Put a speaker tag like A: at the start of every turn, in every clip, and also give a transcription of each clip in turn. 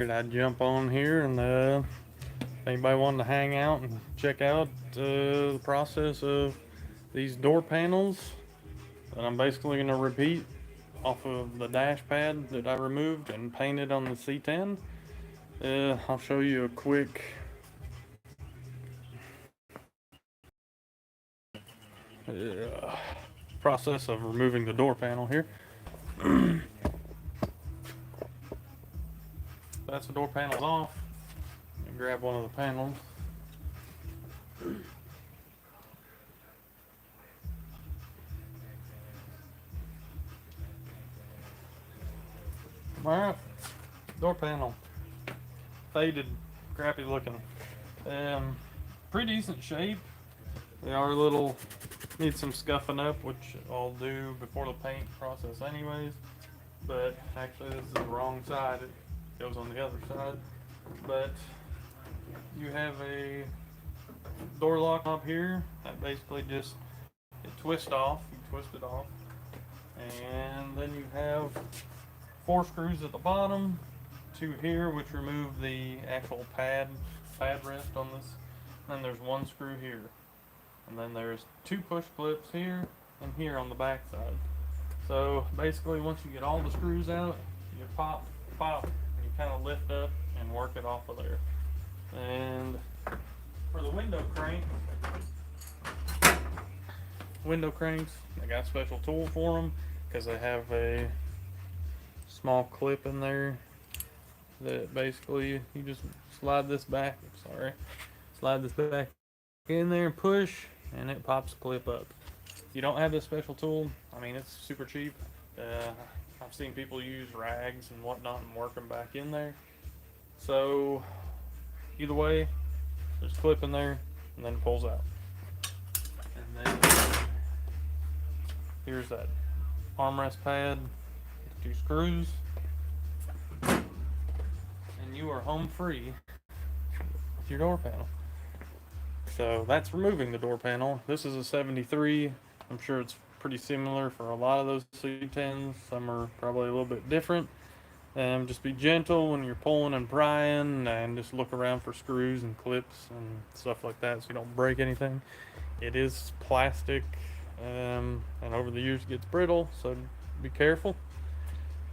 A: I'd jump on here and if anybody wanted to hang out and check out the process of these door panels that I'm basically going to repeat off of the dash pad that I removed and painted on the C10. I'll show you a quick process of removing the door panel here. That's the door panels off. Grab one of the panels. Alright, door panel. Faded, crappy looking. Pretty decent shape. They are a little, need some scuffing up, which I'll do before the paint process anyways. But actually this is the wrong side, it goes on the other side. But you have a door lock up here that basically just, it twists off, you twist it off. And then you have 4 screws at the bottom, 2 here, which remove the actual pad rest on this. And then there's 1 screw here. And then there's 2 push clips here and here on the back side. So basically once you get all the screws out, you pop, and you kind of lift up and work it off of there. And for the window cranks, I got a special tool for them because they have a small clip in there that basically you just slide this back in there and push, and it pops the clip up. If you don't have this special tool, I mean, it's super cheap. I've seen people use rags and whatnot and work them back in there. So either way, there's a clip in there and then it pulls out. And then here's that armrest pad, 2 screws, and you are home free with your door panel. So that's removing the door panel. This is a 73. I'm sure it's pretty similar for a lot of those C10s. Some are probably a little bit different. Just be gentle when you're pulling and prying, and just look around for screws and clips and stuff like that so you don't break anything. It is plastic, and over the years it gets brittle, so be careful.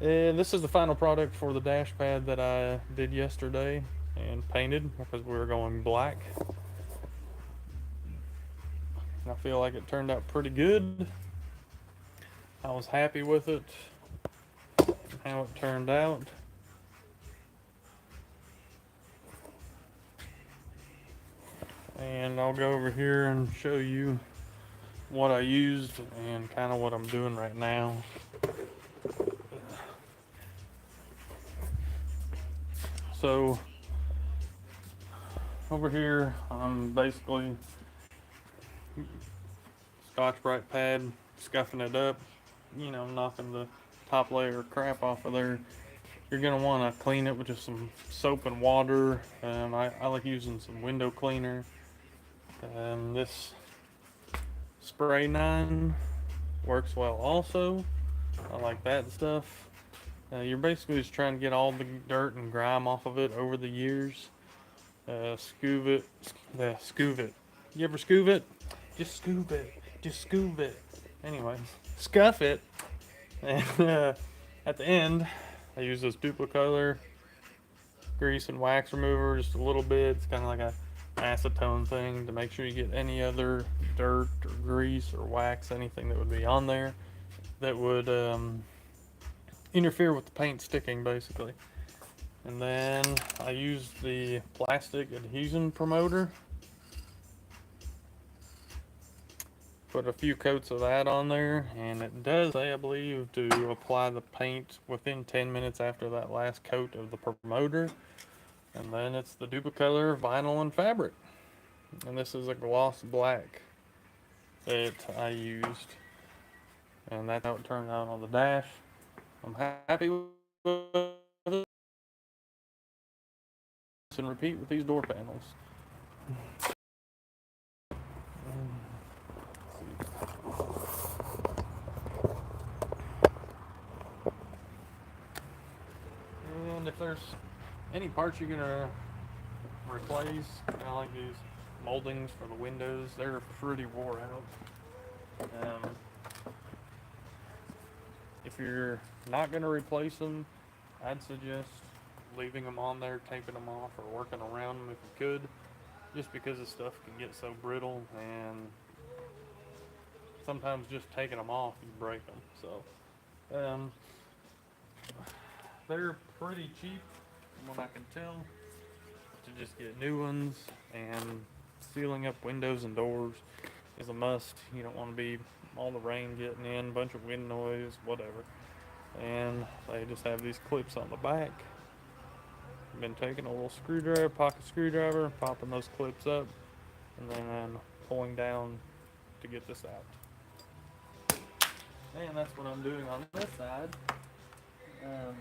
A: And this is the final product for the dash pad that I did yesterday and painted because we were going black. I feel like it turned out pretty good. I was happy with it, how it turned out. And I'll go over here and show you what I used and kind of what I'm doing right now. So over here I'm basically Scotch-Brite pad, scuffing it up, knocking the top layer of crap off of there. You're going to want to clean it with just some soap and water. I like using some window cleaner. This spray 9 works well also. I like that stuff. You're basically just trying to get all the dirt and grime off of it over the years. Scoove it. You ever scoove it? Just scoove it. Anyway, scuff it. And at the end, I use this Duplicolor grease and wax remover just a little bit. It's kind of like a acetone thing to make sure you get any other dirt or grease or wax, anything that would be on there that would interfere with the paint sticking, basically. And then I use the plastic adhesion promoter. Put a few coats of that on there, and it does say, I believe, to apply the paint within 10 minutes after that last coat of the promoter. And then it's the Duplicolor vinyl and fabric. And this is a gloss black that I used. And that's how it turned out on the dash. I'm happy with it. And repeat with these door panels. And if there's any parts you're gonna replace, like these moldings for the windows, they're pretty wore out. If you're not gonna replace them, I'd suggest leaving them on there, taping them off, or working around them if you could, just because this stuff can get so brittle, and sometimes just taking them off, you break them. So, they're pretty cheap, from what I can tell, to just get new ones, and sealing up windows and doors is a must. You don't want to be all the rain getting in, bunch of wind noise, whatever. And they just have these clips on the back. I've been taking a little screwdriver, pocket screwdriver, popping those clips up, and then pulling down to get this out. And that's what I'm doing on this side. And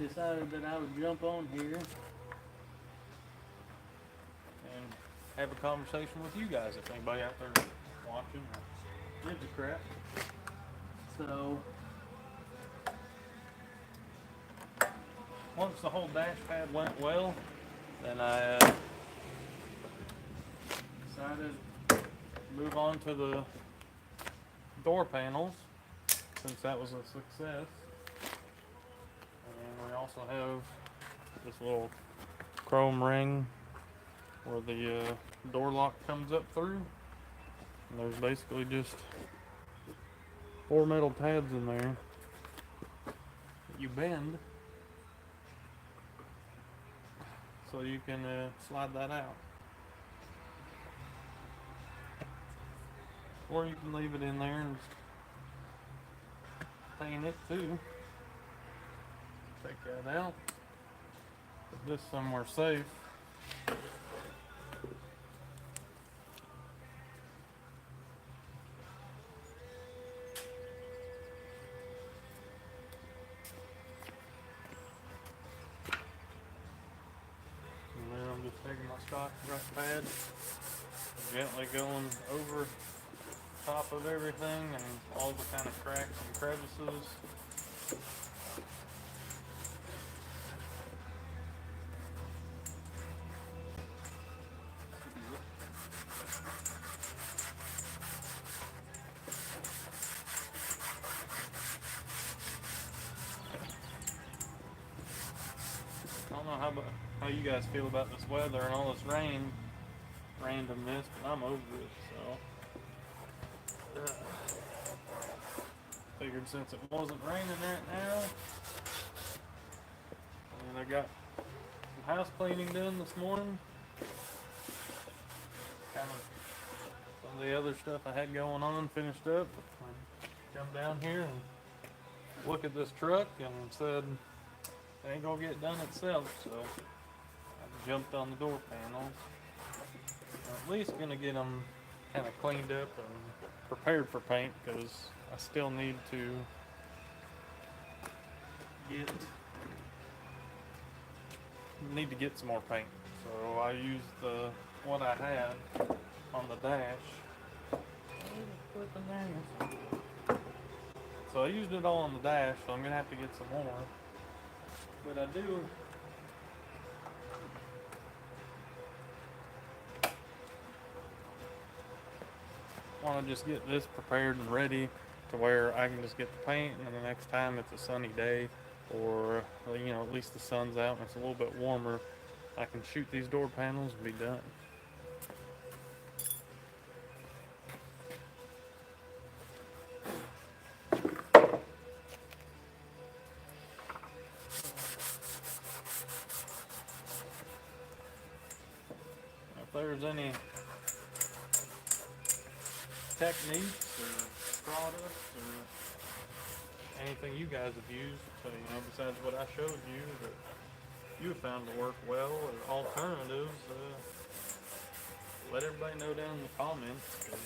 A: decided that I would jump on here and have a conversation with you guys if anybody out there watching or gives a crap. So once the whole dash pad went well, then I decided to move on to the door panels, since that was a success. And we also have this little chrome ring where the door lock comes up through. And there's basically just 4 metal tabs in there that you bend so you can slide that out. Or you can leave it in there and paint it too. Take that out. Put this somewhere safe. And then I'm just taking my Scotch Brite pad, gently going over top of everything and all the kind of cracks and crevices. I don't know how you guys feel about this weather and all this rain randomness, but I'm over it. So figured since it wasn't raining right now, and I got some house cleaning done this morning, kind of some of the other stuff I had going on finished up, I come down here and look at this truck and said it ain't gonna get done itself, so I jumped on the door panels. I'm at least gonna get them kind of cleaned up and prepared for paint, because I still need to get some more paint. So I used what I had on the dash. So I used it all on the dash, so I'm gonna have to get some more. But I do want to just get this prepared and ready to where I can just get the paint, and then the next time it's a sunny day, or at least the sun's out and it's a little bit warmer, I can shoot these door panels and be done. If there's any techniques or products or anything you guys have used, besides what I showed you, that you have found to work well, or alternatives, let everybody know down in the comments, because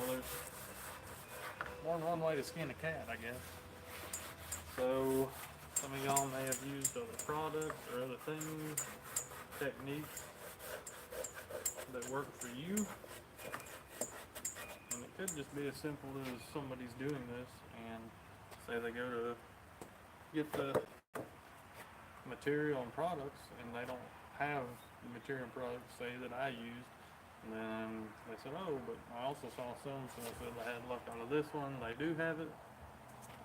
A: there's more than one way to skin a cat, I guess. So some of y'all may have used other products or other things, techniques that work for you. And it could just be as simple as somebody's doing this, and say they go to get the material and products, and they don't have the material and products say that I used. And then they said, oh, but I also saw some, so I said I had left out of this one. They do have it.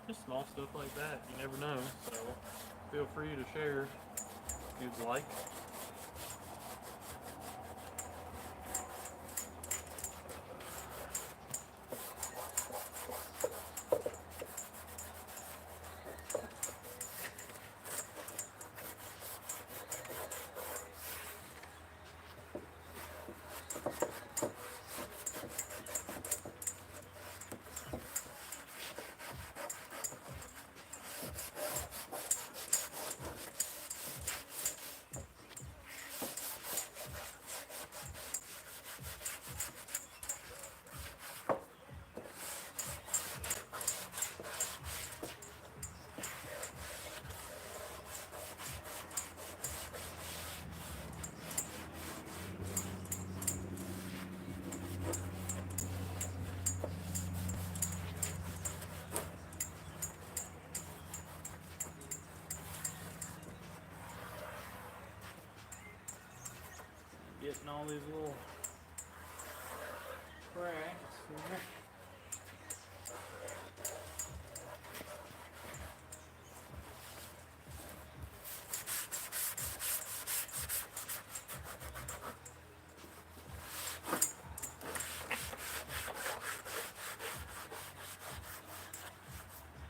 A: Just small stuff like that. You never know. So feel free to share if you'd like. Getting all these little cracks here.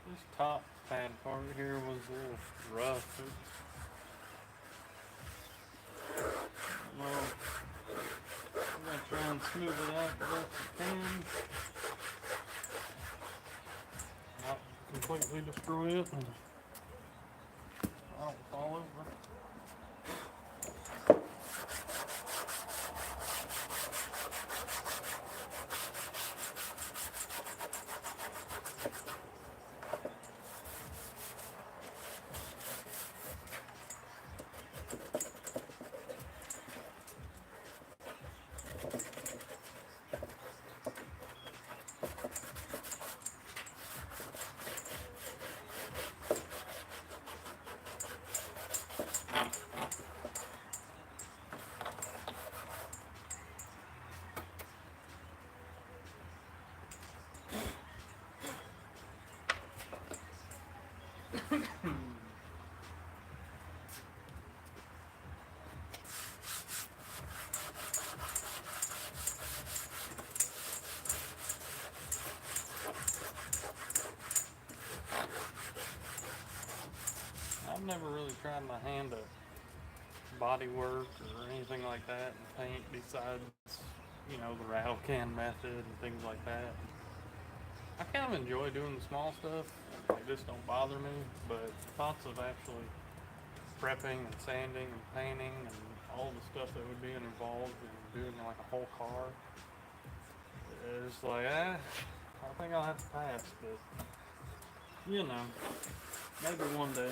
A: This top pad part here was a little rough. Well, I'm gonna try and smooth it out the best I can. Not completely destroy it. I don't fall over. I've never really tried my hand at body work or anything like that and paint besides, you know, the rattle can method and things like that. I kind of enjoy doing the small stuff. Like this don't bother me, but thoughts of actually prepping and sanding and painting and all the stuff that would be involved in doing like a whole car is like, I think I'll have to pass, but you know, maybe one day.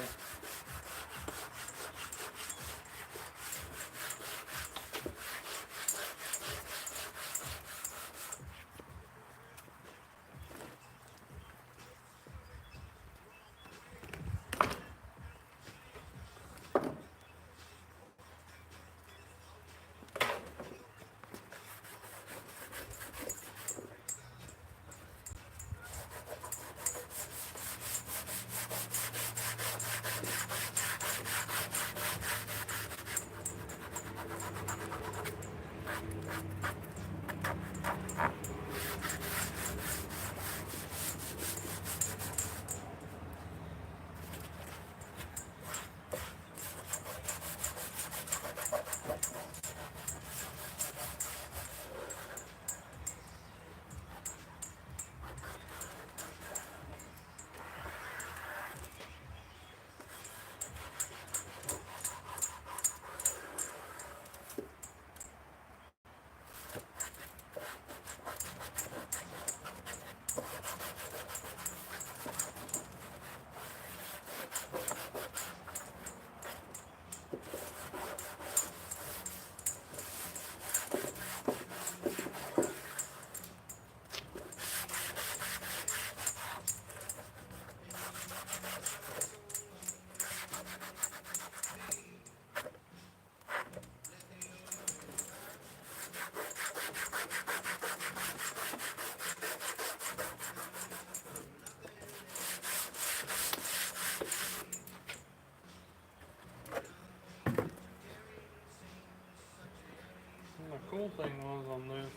A: cool thing was on this,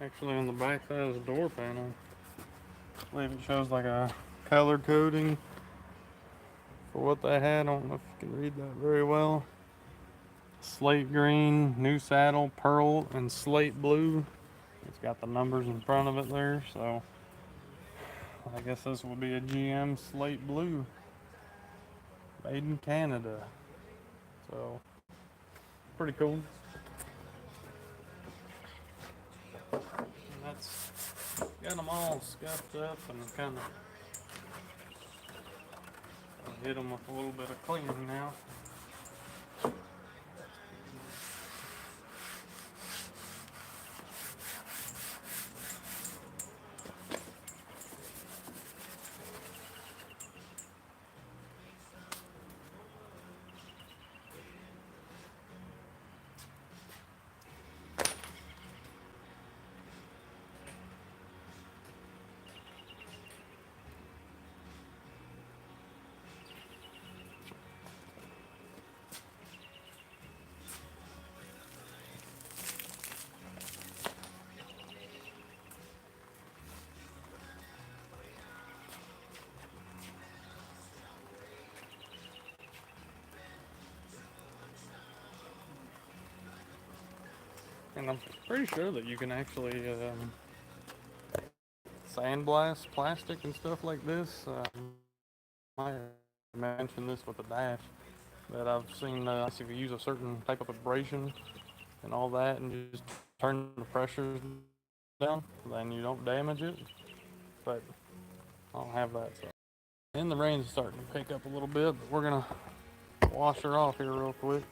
A: actually on the back side of the door panel, I believe it shows like a color coding for what they had. I don't know if you can read that very well. Slate green, new saddle, pearl, and slate blue. It's got the numbers in front of it there, so I guess this will be a GM slate blue, made in Canada. So pretty cool. And that's got them all scuffed up and kind of hit them with a little bit of cleaning now. And I'm pretty sure that you can actually sandblast plastic and stuff like this. I might have mentioned this with the dash, but I've seen if you use a certain type of abrasion and all that and just turn the pressures down, then you don't damage it. But I don't have that. So. And the rain's starting to pick up a little bit, but we're gonna wash her off here real quick.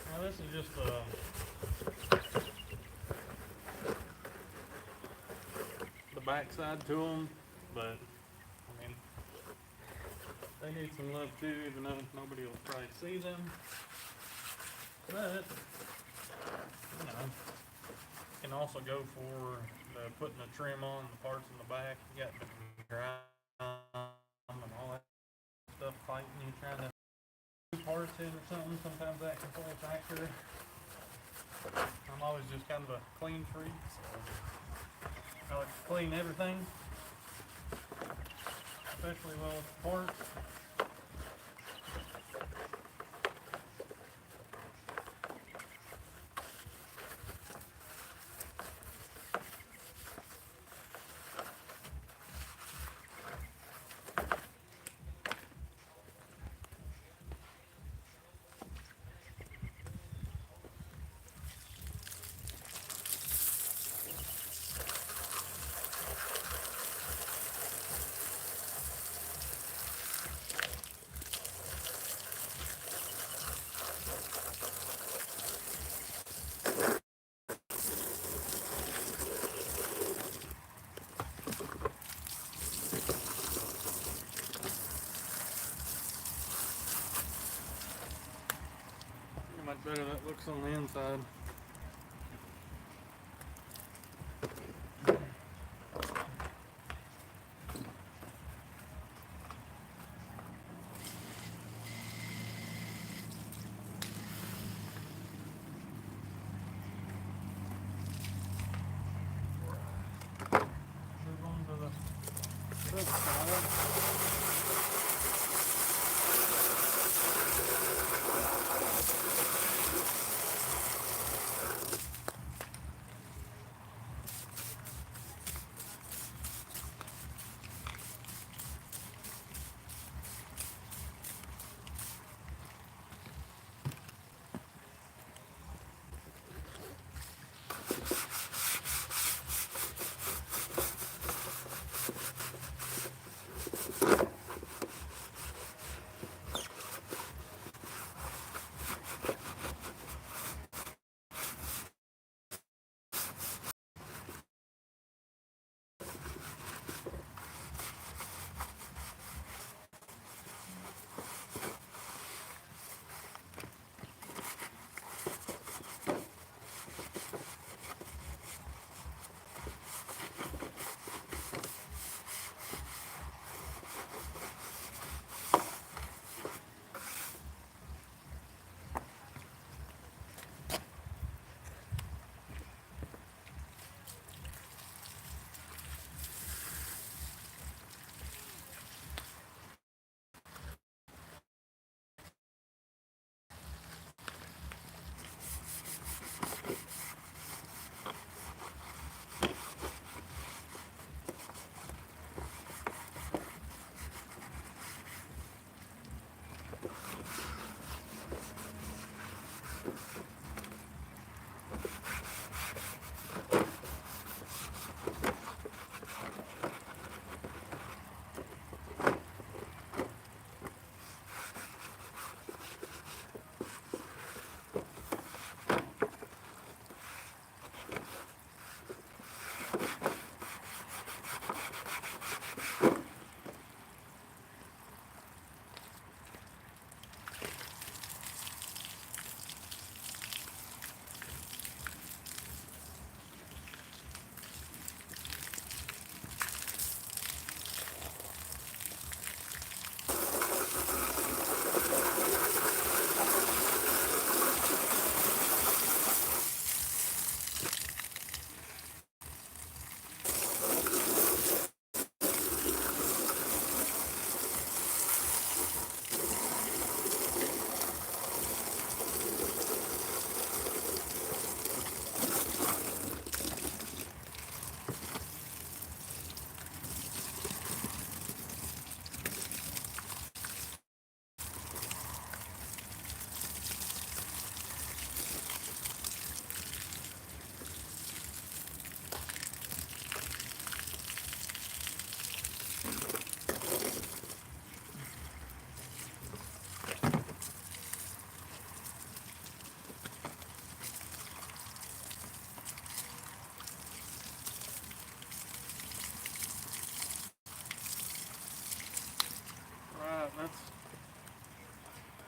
A: Now this is just the backside to them, but I mean they need some love too, even though nobody will probably see them. But you know, you can also go for putting the trim on the parts in the back. You got the ground and all that stuff fighting you, trying to parts in or something. Sometimes that can pull a factor. I'm always just kind of a clean freak, so I like to clean everything, especially well with parts. looks on the inside. Move on to the other side. That's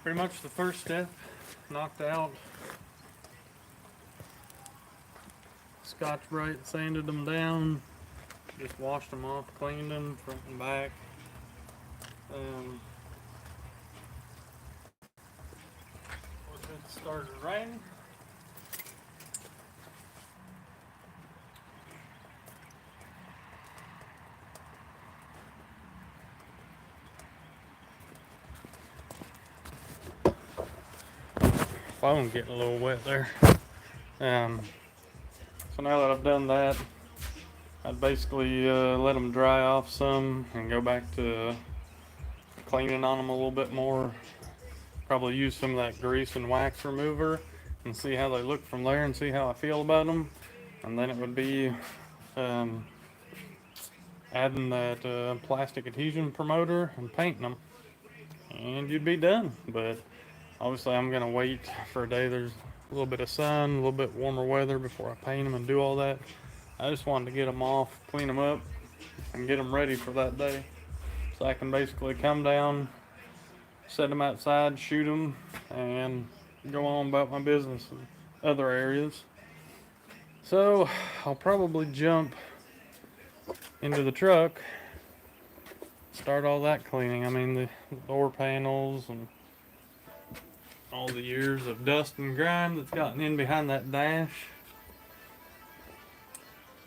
A: pretty much the first step knocked out. Scotch-Brite sanded them down, just washed them off, cleaned them front and back. It started raining. Phone getting a little wet there. So now that I've done that, I'd basically let them dry off some and go back to cleaning on them a little bit more. Probably use some of that grease and wax remover and see how they look from there and see how I feel about them. And then it would be adding that plastic adhesion promoter and painting them, and you'd be done. But obviously I'm gonna wait for a day there's a little bit of sun, a little bit warmer weather before I paint them and do all that. I just wanted to get them off, clean them up, and get them ready for that day. So I can basically come down, set them outside, shoot them, and go on about my business in other areas. So I'll probably jump into the truck, start all that cleaning. I mean, the door panels and all the years of dust and grime that's gotten in behind that dash.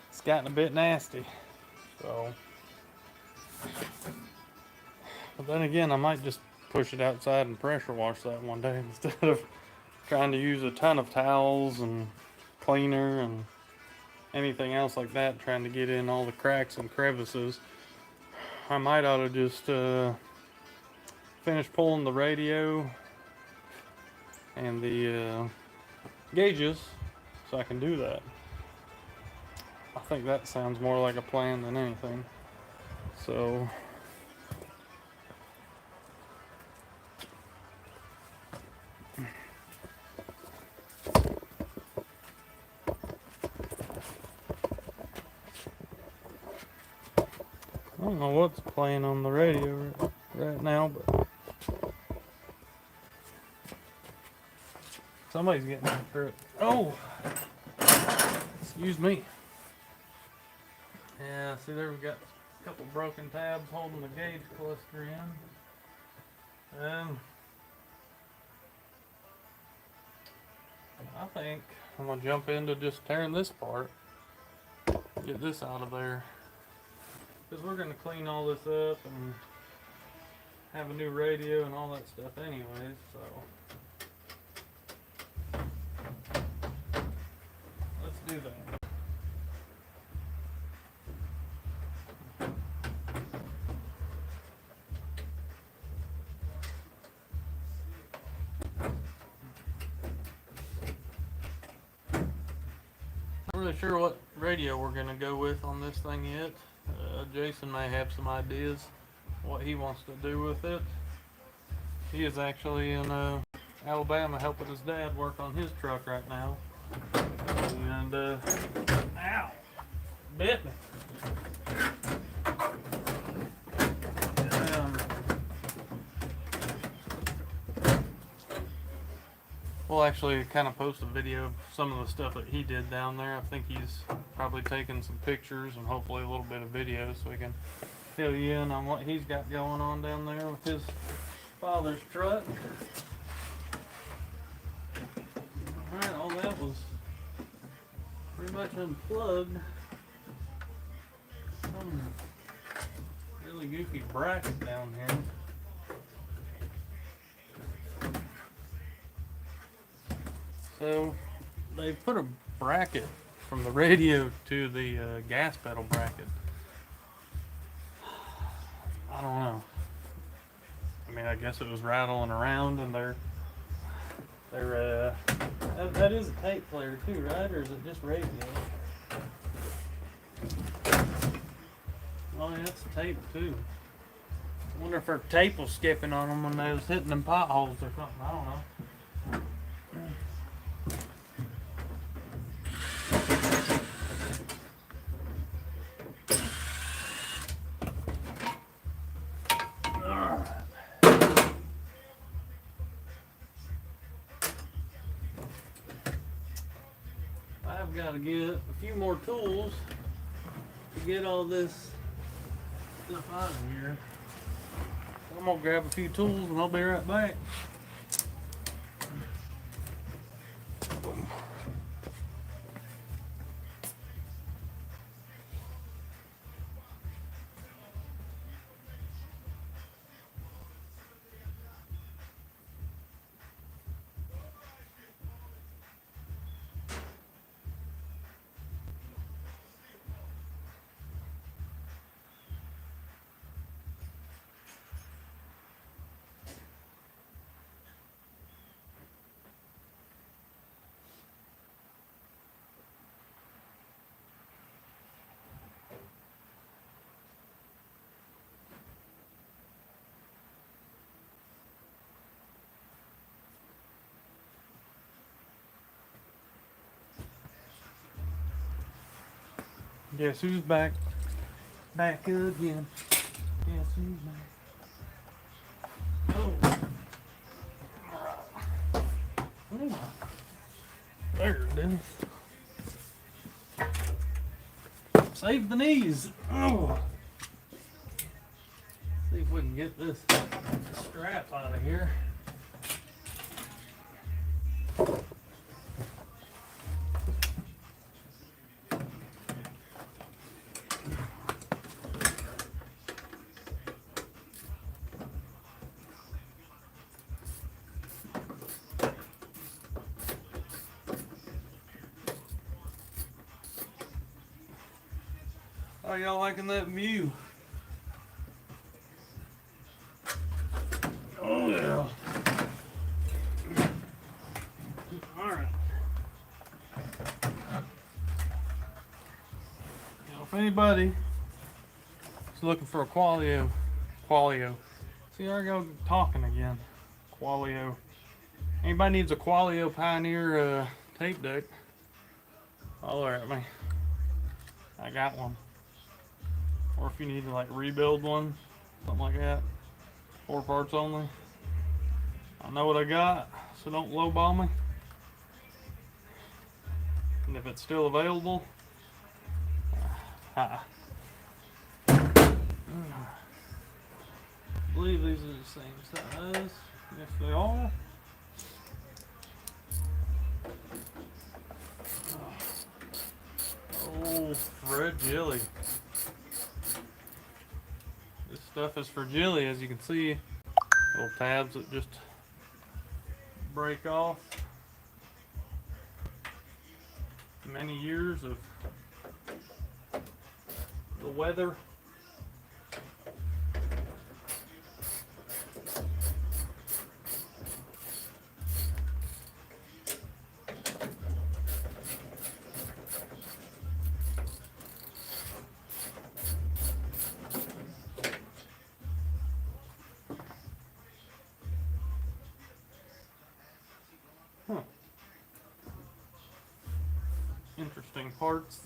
A: It's gotten a bit nasty. So, but then again, I might just push it outside and pressure wash that one day instead of trying to use a ton of towels and cleaner and anything else like that, trying to get in all the cracks and crevices. I might ought to just finish pulling the radio and the gauges so I can do that. I think that sounds more like a plan than anything. So I don't know what's playing on the radio right now, but somebody's getting after it. Oh, excuse me. Yeah, see there we've got a couple broken tabs holding the gauge cluster in. I think I'm gonna jump into just tearing this apart, get this out of there, because we're gonna clean all this up and have a new radio and all that stuff anyways, so let's do that. Not really sure what radio we're gonna go with on this thing yet. Jason may have some ideas what he wants to do with it. He is actually in Alabama helping his dad work on his truck right now. And ow, bit me. We'll actually kind of post a video of some of the stuff that he did down there. I think he's probably taken some pictures and hopefully a little bit of video so we can fill you in on what he's got going on down there with his father's truck. Alright, all that was pretty much unplugged. Some really goofy bracket down here. So they put a bracket from the radio to the gas pedal bracket. I don't know. I mean, I guess it was rattling around, and that is a tape player too, right? Or is it just radio? Oh, yeah, it's tape too. I wonder if her tape was skipping on them when they was hitting them potholes or something. I don't know. I've got to get a few more tools to get all this stuff out of here. I'm gonna grab a few tools and I'll be right back. Guess who's back? Back again. Guess who's back? Oh. There it is. Save the knees. Oh. See if we can get this strap out of here. How y'all liking that view? Oh yeah. Alright. Now if anybody is looking for a Qualio. See, there I go talking again. Qualio. Anybody needs a Qualio Pioneer tape deck, holler at me. I got one. Or if you need to like rebuild one, something like that, 4 parts only. I know what I got, so don't lowball me. And if it's still available, I believe these are the same size. Yes, they are. Oh, fragile. This stuff is fragile, as you can see. Little tabs that just break off. Many years of the weather. Interesting parts.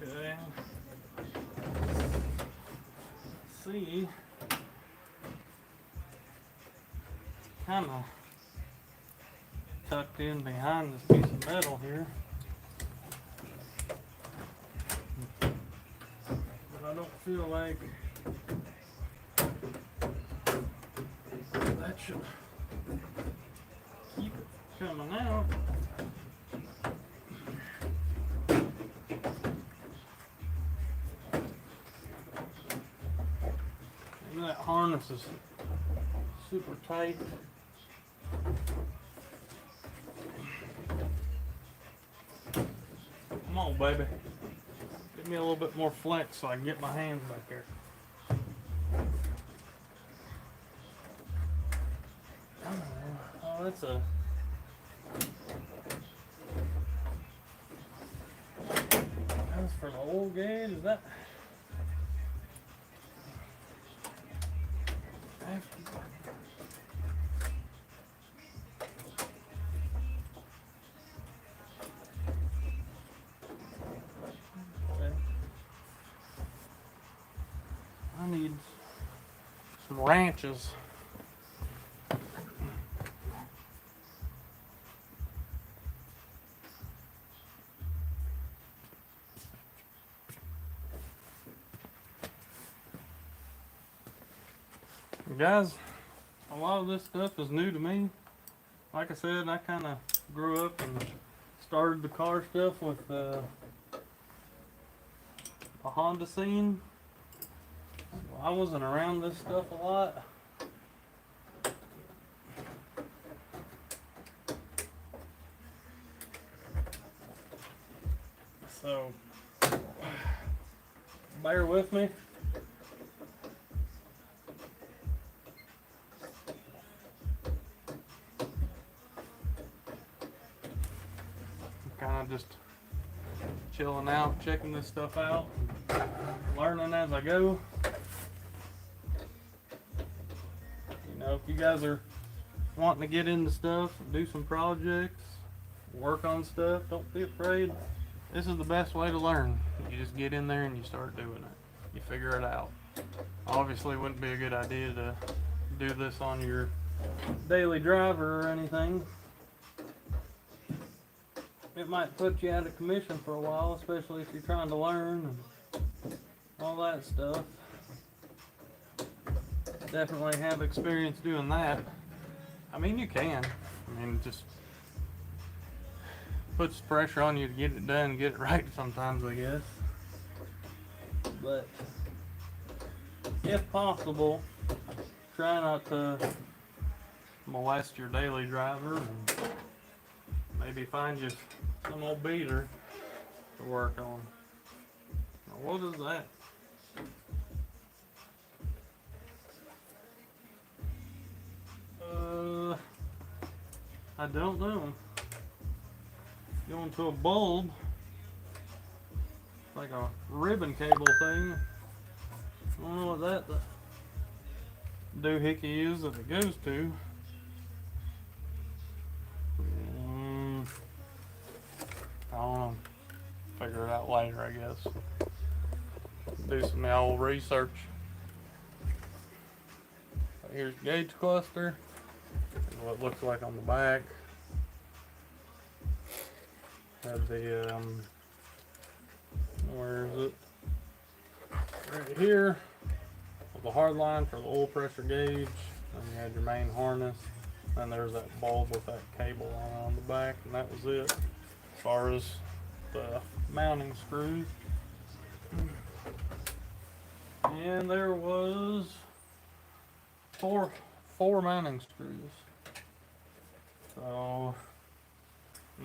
A: Okay. Let's see. Kind of tucked in behind this piece of metal here, but I don't feel like that should keep it coming out. Maybe that harness is super tight. Come on, baby. Give me a little bit more flex so I can get my hands back there. Oh, that's a... That's for the old gauge, is that... I need some wrenches. Guys, a lot of this stuff is new to me. Like I said, I kind of grew up and started the car stuff with a Honda scene. I wasn't around this stuff a lot. So, bear with me. Kind of just chilling out, checking this stuff out, learning as I go. if you guys are wanting to get into stuff, do some projects, work on stuff, don't be afraid. This is the best way to learn. You just get in there and you start doing it. You figure it out. Obviously, it wouldn't be a good idea to do this on your daily driver or anything. It might put you out of commission for a while, especially if you're trying to learn and all that stuff. Definitely have experience doing that. I mean, you can. I mean, just puts pressure on you to get it done, get it right sometimes, I guess. But if possible, try not to molest your daily driver and maybe find you some old beater to work on. Now, what is that? I don't know. Going to a bulb, like a ribbon cable thing. I don't know what that doohickey is that it goes to. I don't know. Figure it out later, I guess. Do some old research. Here's gauge cluster. And what it looks like on the back. Have the where is it? Right here. With the hard line for the oil pressure gauge. And you had your main harness. And there's that bulb with that cable on the back, and that was it. As far as the mounting screws. And there was four mounting screws. So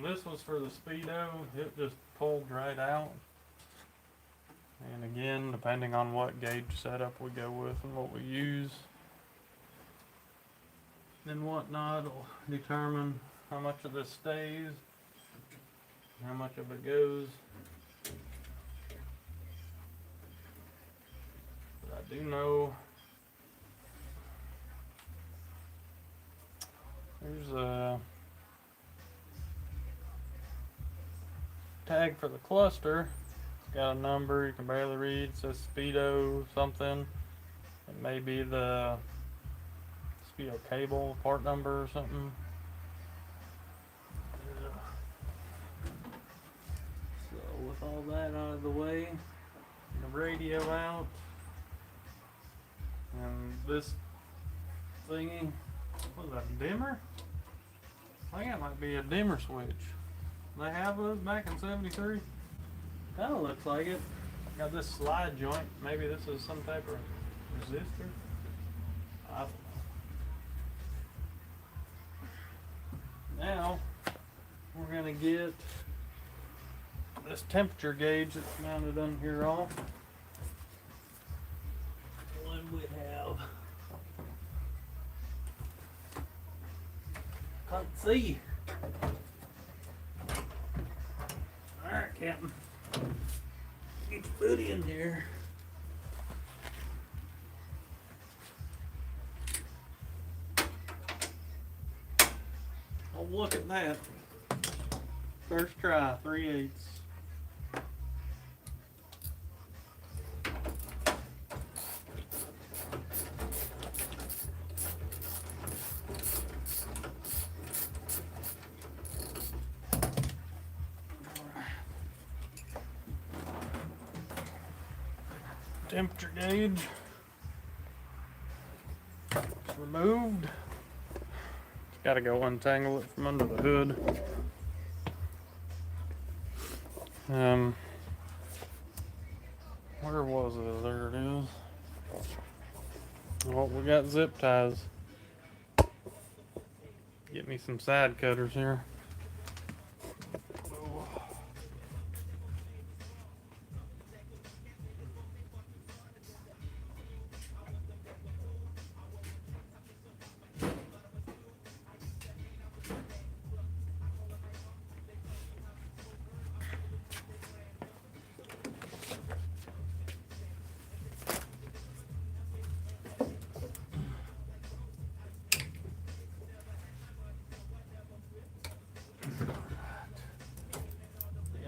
A: this was for the Speedo. It just pulled right out. And again, depending on what gauge setup we go with and what we use and whatnot, will determine how much of this stays, how much of it goes. But I do know there's a tag for the cluster. It's got a number you can barely read. It says Speedo something. It may be the Speedo cable part number or something. So with all that out of the way, the radio out, and this thingy, what is that, a dimmer? I think it might be a dimmer switch. They have those back in '73. Kinda looks like it. Got this slide joint. Maybe this is some type of resistor. I don't know. Now we're gonna get this temperature gauge that's mounted on here off. What do we have? Can't see. Alright, Captain. Get your foot in here. Oh, look at that. First try, 3/8. Temperature gauge is removed. Got to go untangle it from under the hood. Where was it? There it is. Oh, we got zip ties. Get me some side cutters here.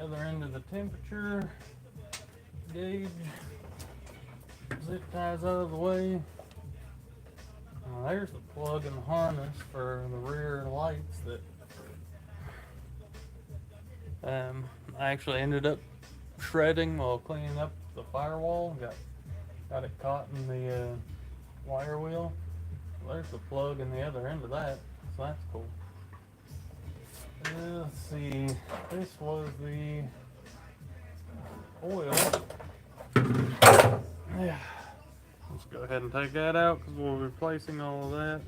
A: other end of the temperature gauge. Zip ties out of the way. There's the plug and the harness for the rear lights that I actually ended up shredding while cleaning up the firewall. Got it caught in the wire wheel. There's the plug in the other end of that, so that's cool. Let's see, this was the oil. Yeah. Let's go ahead and take that out because we'll be replacing all of that.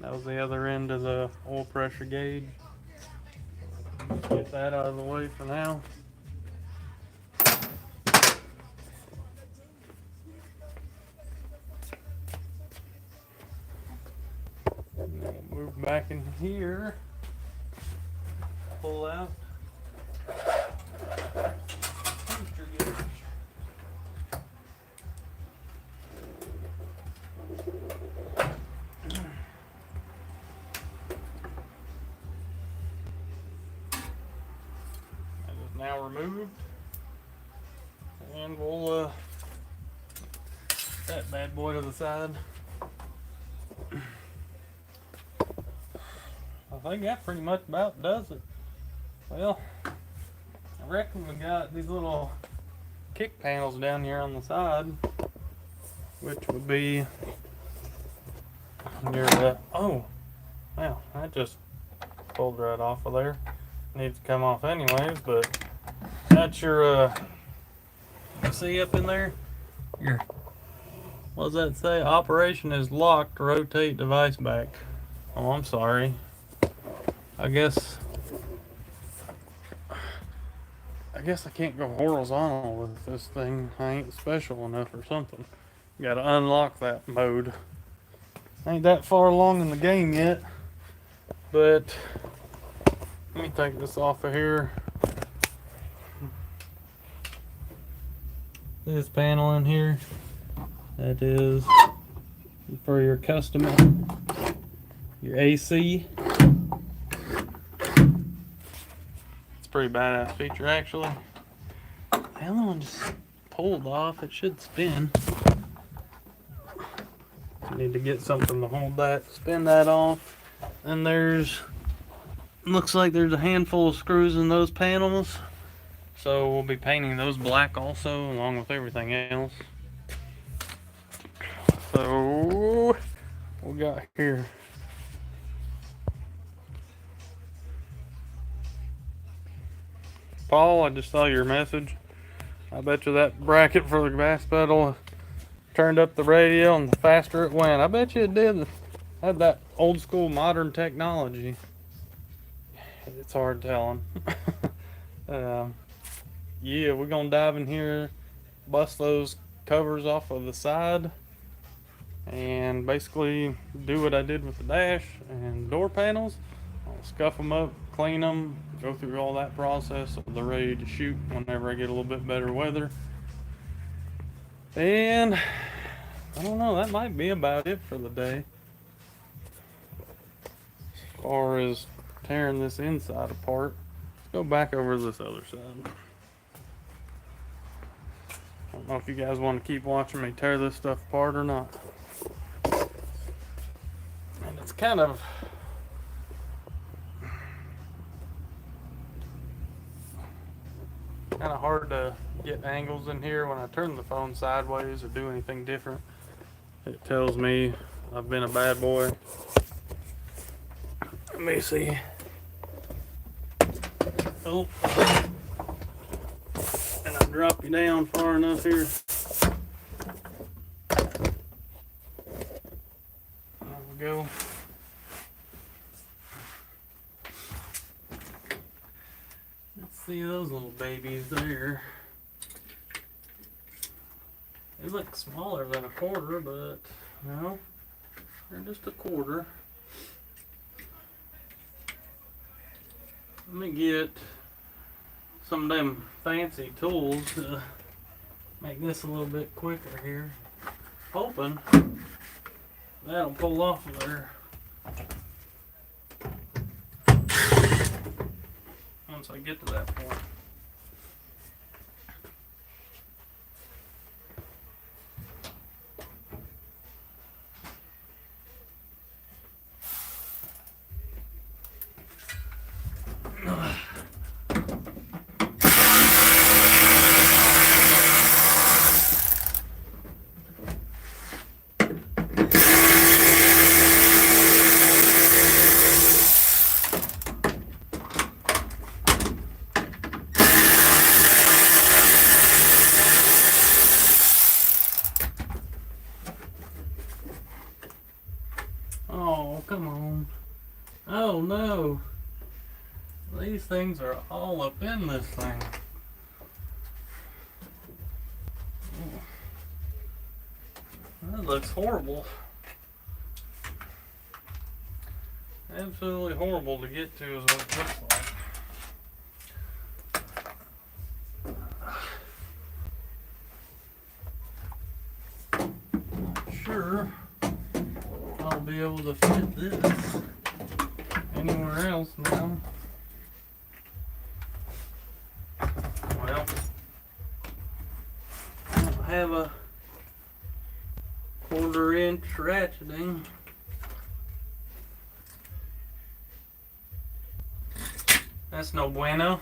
A: That was the other end of the oil pressure gauge. Get that out of the way for now. And then we'll move back in here. Pull out. Now removed, and we'll that bad boy to the side. I think that pretty much about does it. Well, I reckon we got these little kick panels down here on the side, which would be near the, oh wow, that just pulled right off of there. Needs to come off anyways, but that's your see up in there, your, what does that say? Operation is locked, rotate device back. Oh, I'm sorry. I guess I can't go horizontal with this thing. I ain't special enough or something. Gotta unlock that mode. Ain't that far along in the game yet, but let me take this off of here. This panel in here, that is for your custom, your AC. It's a pretty badass feature actually. The other one just pulled off. It should spin. Need to get something to hold that, spin that off. And there's, looks like there's a handful of screws in those panels. So we'll be painting those black also, along with everything else. So what we got here? Paul, I just saw your message. I bet you that bracket for the gas pedal turned up the radio, and the faster it went. I bet you it did. Had that old school modern technology. It's hard telling. Yeah, we're gonna dive in here, bust those covers off of the side, and basically do what I did with the dash and door panels. I'll scuff them up, clean them, go through all that process so they're ready to shoot whenever I get a little bit better weather. And I don't know, that might be about it for the day as far as tearing this inside apart. Let's go back over to this other side. I don't know if you guys want to keep watching me tear this stuff apart or not. And it's kind of hard to get angles in here when I turn the phone sideways or do anything different. It tells me I've been a bad boy. Let me see. Oh. And I drop you down far enough here. There we go. Let's see those little babies there. They look smaller than a quarter, but no, they're just a quarter. Let me get some of them fancy tools to make this a little bit quicker here. Hoping that'll pull off of there. once I get to that point. Oh, come on. Oh no. These things are all up in this thing. That looks horrible. Absolutely horrible to get to is what it looks like. Not sure I'll be able to fit this anywhere else now. Well, I don't have a 1/4 inch ratcheting. That's no bueno.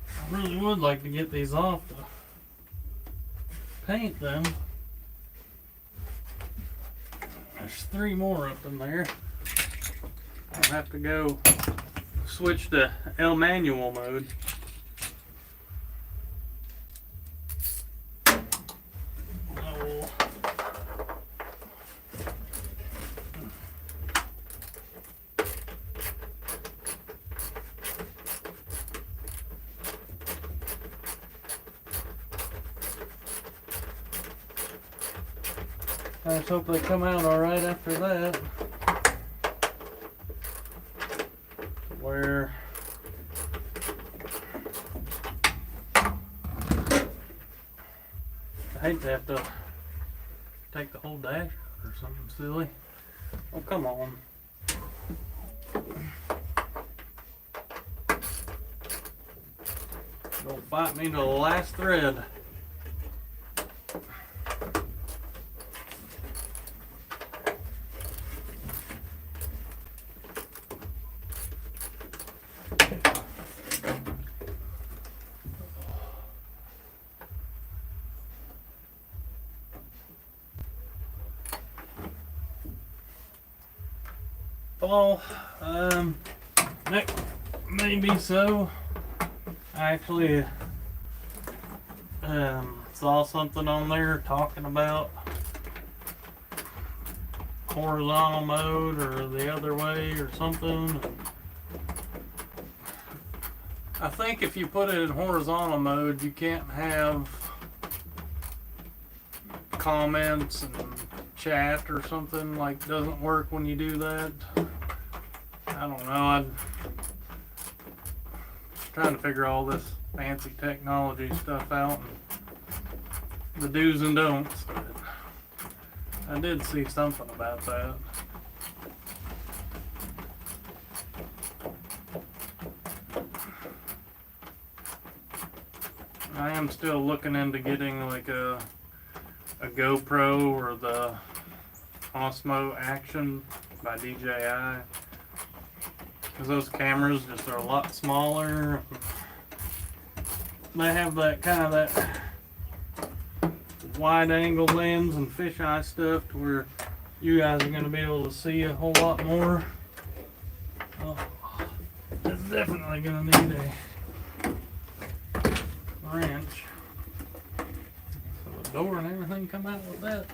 A: I really would like to get these off to paint them. There's 3 more up in there. I'll have to go switch to El Manual mode. Oh. I just hope they come out alright after that. Where I hate to have to take the whole dash or something silly. Oh, come on. Don't fight me to the last thread. Well, maybe so. I actually saw something on there talking about horizontal mode or the other way or something. I think if you put it in horizontal mode, you can't have comments and chat or something. Like, doesn't work when you do that. I don't know. I'm trying to figure all this fancy technology stuff out and the do's and don'ts. But I did see something about that. I am still looking into getting like a GoPro or the Osmo Action by DJI, because those cameras just are a lot smaller. They have that kind of that wide angle lens and fisheye stuff to where you guys are going to be able to see a whole lot more. Oh, it's definitely going to need a wrench. So the door and everything come out with that.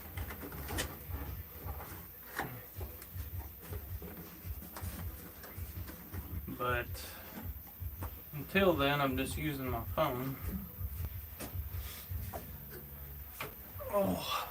A: But until then, I'm just using my phone. Oh.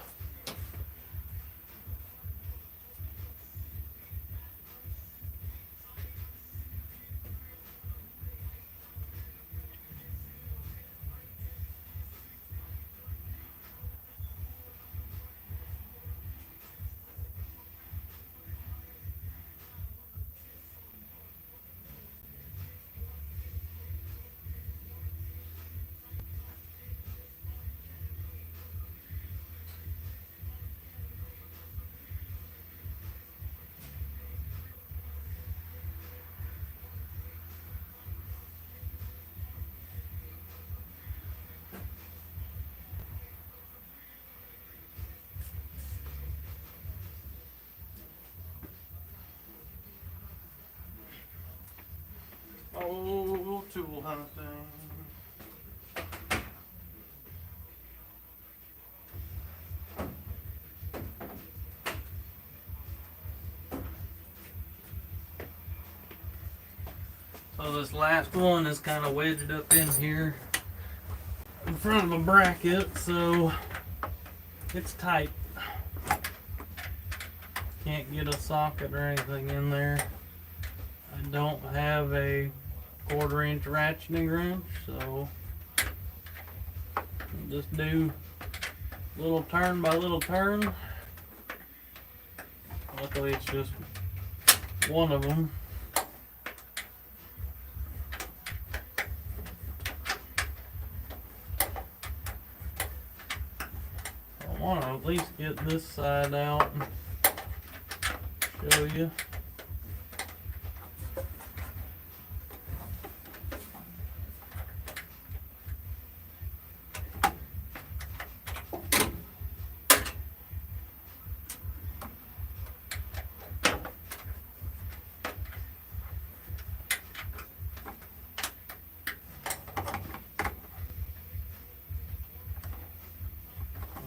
A: Oh, tool hunting. So this last one is kind of wedged up in here in front of a bracket, so it's tight. Can't get a socket or anything in there. I don't have a 1/4 inch ratcheting wrench, so I'll just do little turn by little turn. Luckily it's just one of them. I want to at least get this side out and show you.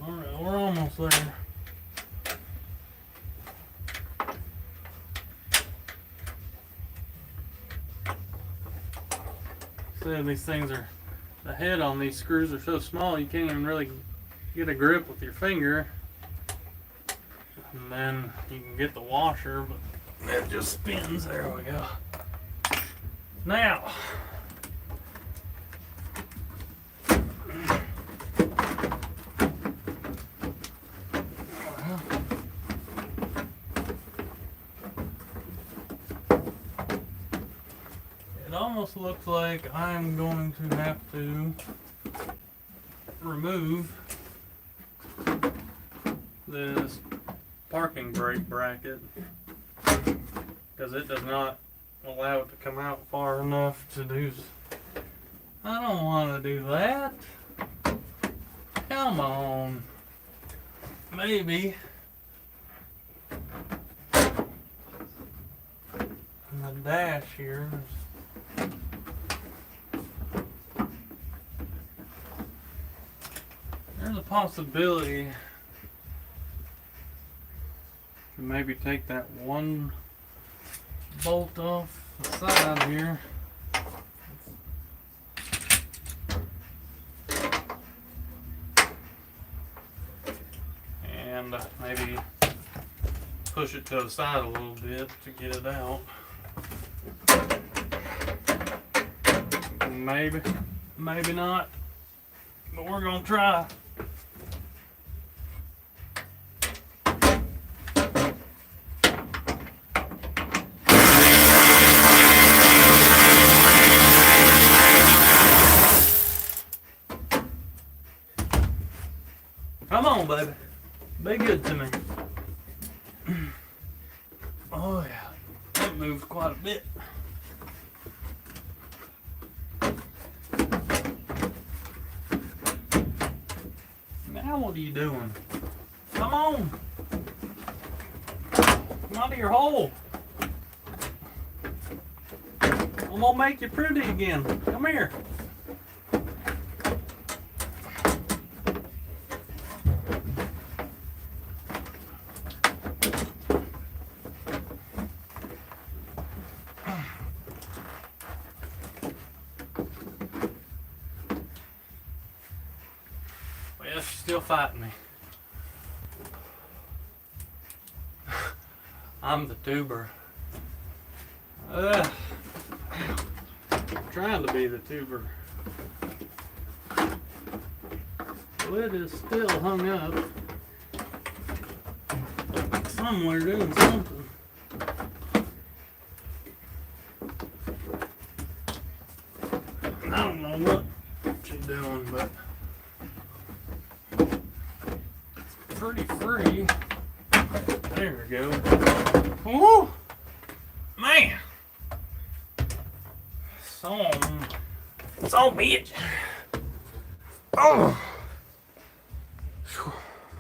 A: Alright, we're almost there. So these things are, the head on these screws are so small you can't even really get a grip with your finger. And then you can get the washer, but it just spins. There we go. Now, it almost looks like I'm going to have to remove this parking brake bracket because it does not allow it to come out far enough to do. I don't want to do that. Come on. Maybe. The dash here. There's a possibility to maybe take that one bolt off the side here. And maybe push it to the side a little bit to get it out. Maybe, maybe not, but we're gonna try. Come on, baby. Be good to me. Oh yeah, that moves quite a bit. Now what are you doing? Come on. Come out of your hole. I'm gonna make you pretty again. Come here. Well, she's still fighting me. I'm the tuber. Trying to be the tuber. Lid is still hung up somewhere doing something. I don't know what she's doing, but it's pretty free. There we go. Woo! Man! So bitch. Oh!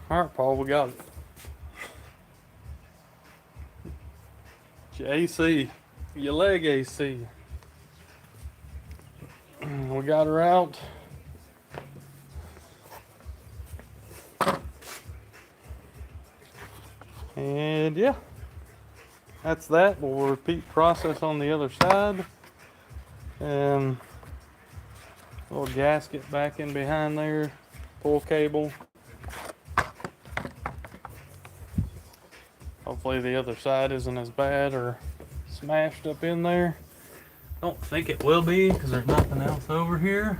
A: Alright, Paul, we got it. Your AC. Your leg AC. we got her out. And yeah, that's that. We'll repeat process on the other side. Little gasket back in behind there, pull cable. Hopefully the other side isn't as bad or smashed up in there. Don't think it will be because there's nothing else over here.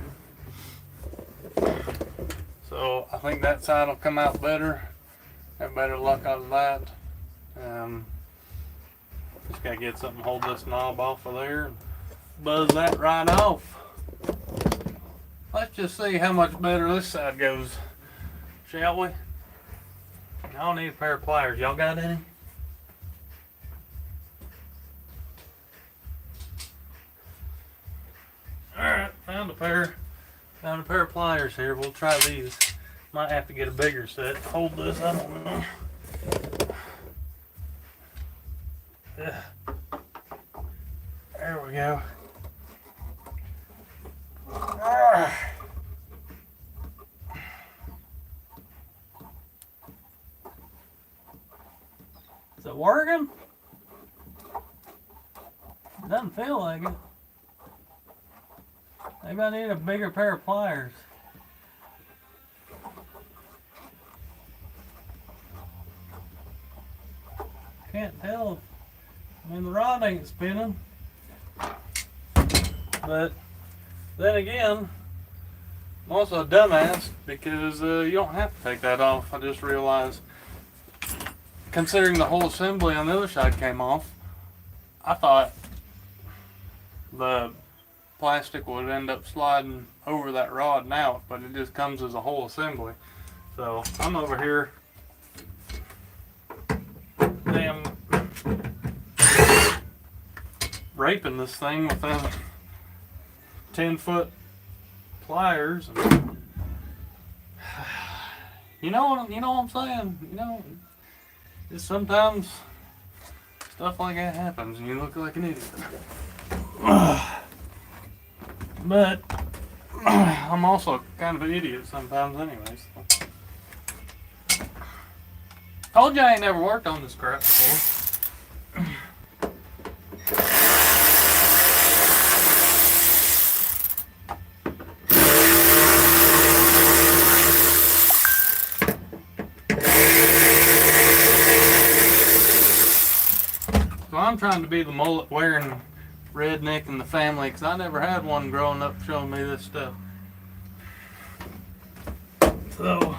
A: So I think that side will come out better. Have better luck out of that. Just gotta get something to hold this knob off of there and buzz that right off. Let's just see how much better this side goes, shall we? Y'all need a pair of pliers. Y'all got any? Alright, found a pair of pliers here. We'll try these. Might have to get a bigger set to hold this, I don't know. There we go. Is it working? Doesn't feel like it. Maybe I need a bigger pair of pliers. Can't tell. I mean, the rod ain't spinning. But then again, I'm also a dumbass because you don't have to take that off. I just realized, considering the whole assembly on the other side came off, I thought the plastic would end up sliding over that rod and out, but it just comes as a whole assembly. So I'm over here damn raping this thing with them 10-foot pliers. You know what I'm saying? You know, just sometimes stuff like that happens and you look like an idiot. But I'm also kind of an idiot sometimes anyways. Told you I ain't never worked on this crap before. So I'm trying to be the mullet wearing redneck in the family because I never had one growing up showing me this stuff. So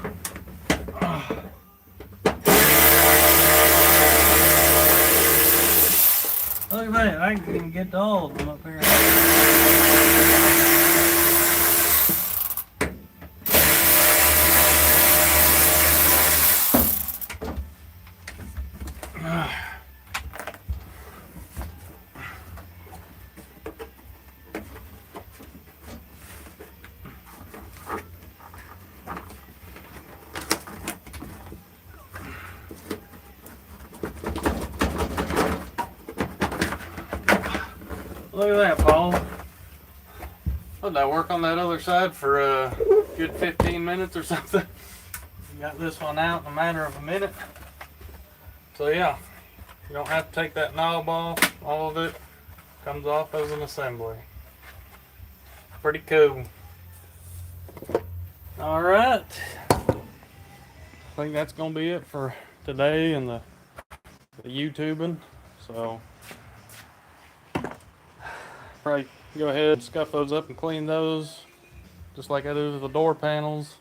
A: look at that, I can even get to all of them up here. Look at that, Paul. Did I work on that other side for a good 15 minutes or something? Got this one out in a matter of a minute. So yeah, you don't have to take that knob off. All of it comes off as an assembly. Pretty cool. Alright. I think that's going to be it for today and the YouTubing. So probably go ahead and scuff those up and clean those just like I do with the door panels.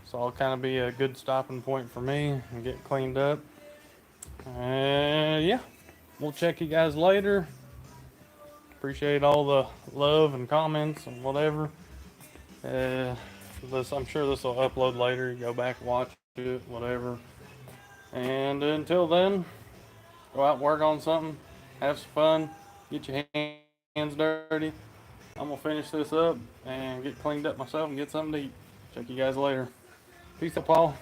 A: So it'll kind of be a good stopping point for me and get cleaned up. Yeah, we'll check you guys later. Appreciate all the love and comments and whatever. I'm sure this will upload later. You go back and watch it, whatever. And until then, go out and work on something. Have some fun. Get your hands dirty. I'm gonna finish this up and get cleaned up myself and get something to eat. Check you guys later. Peace out, Paul.